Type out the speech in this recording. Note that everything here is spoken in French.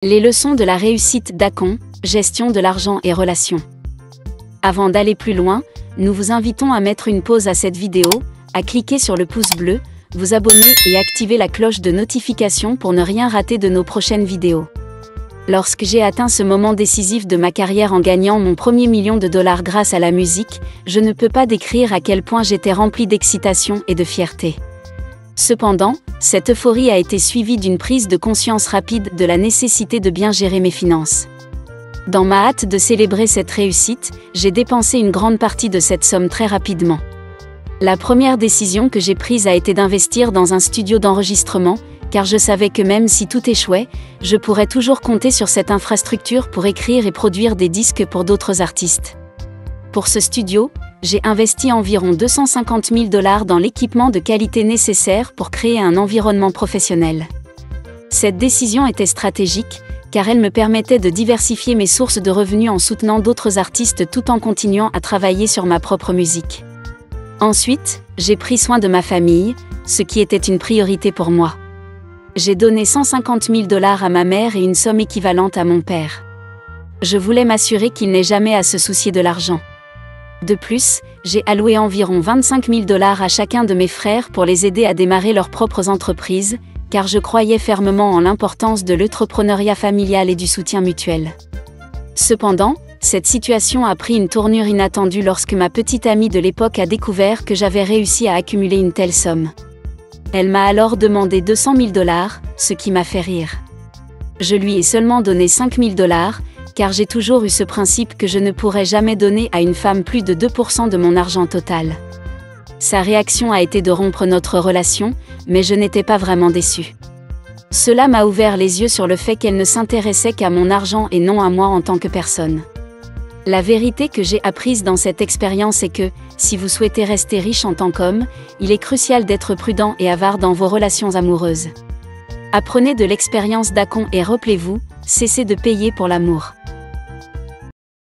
Les leçons de la réussite d'Akon, gestion de l'argent et relations. Avant d'aller plus loin, nous vous invitons à mettre une pause à cette vidéo, à cliquer sur le pouce bleu, vous abonner et activer la cloche de notification pour ne rien rater de nos prochaines vidéos. Lorsque j'ai atteint ce moment décisif de ma carrière en gagnant mon premier $1 000 000 grâce à la musique, je ne peux pas décrire à quel point j'étais rempli d'excitation et de fierté. Cependant, cette euphorie a été suivie d'une prise de conscience rapide de la nécessité de bien gérer mes finances. Dans ma hâte de célébrer cette réussite, j'ai dépensé une grande partie de cette somme très rapidement. La première décision que j'ai prise a été d'investir dans un studio d'enregistrement, car je savais que même si tout échouait, je pourrais toujours compter sur cette infrastructure pour écrire et produire des disques pour d'autres artistes. Pour ce studio, j'ai investi environ $250 000 dans l'équipement de qualité nécessaire pour créer un environnement professionnel. Cette décision était stratégique, car elle me permettait de diversifier mes sources de revenus en soutenant d'autres artistes tout en continuant à travailler sur ma propre musique. Ensuite, j'ai pris soin de ma famille, ce qui était une priorité pour moi. J'ai donné $150 000 à ma mère et une somme équivalente à mon père. Je voulais m'assurer qu'il n'ait jamais à se soucier de l'argent. De plus, j'ai alloué environ $25 000 à chacun de mes frères pour les aider à démarrer leurs propres entreprises, car je croyais fermement en l'importance de l'entrepreneuriat familial et du soutien mutuel. Cependant, cette situation a pris une tournure inattendue lorsque ma petite amie de l'époque a découvert que j'avais réussi à accumuler une telle somme. Elle m'a alors demandé $200 000, ce qui m'a fait rire. Je lui ai seulement donné $5 000, car j'ai toujours eu ce principe que je ne pourrais jamais donner à une femme plus de 2% de mon argent total. Sa réaction a été de rompre notre relation, mais je n'étais pas vraiment déçue. Cela m'a ouvert les yeux sur le fait qu'elle ne s'intéressait qu'à mon argent et non à moi en tant que personne. La vérité que j'ai apprise dans cette expérience est que, si vous souhaitez rester riche en tant qu'homme, il est crucial d'être prudent et avare dans vos relations amoureuses. Apprenez de l'expérience d'Akon et rappelez-vous, cessez de payer pour l'amour.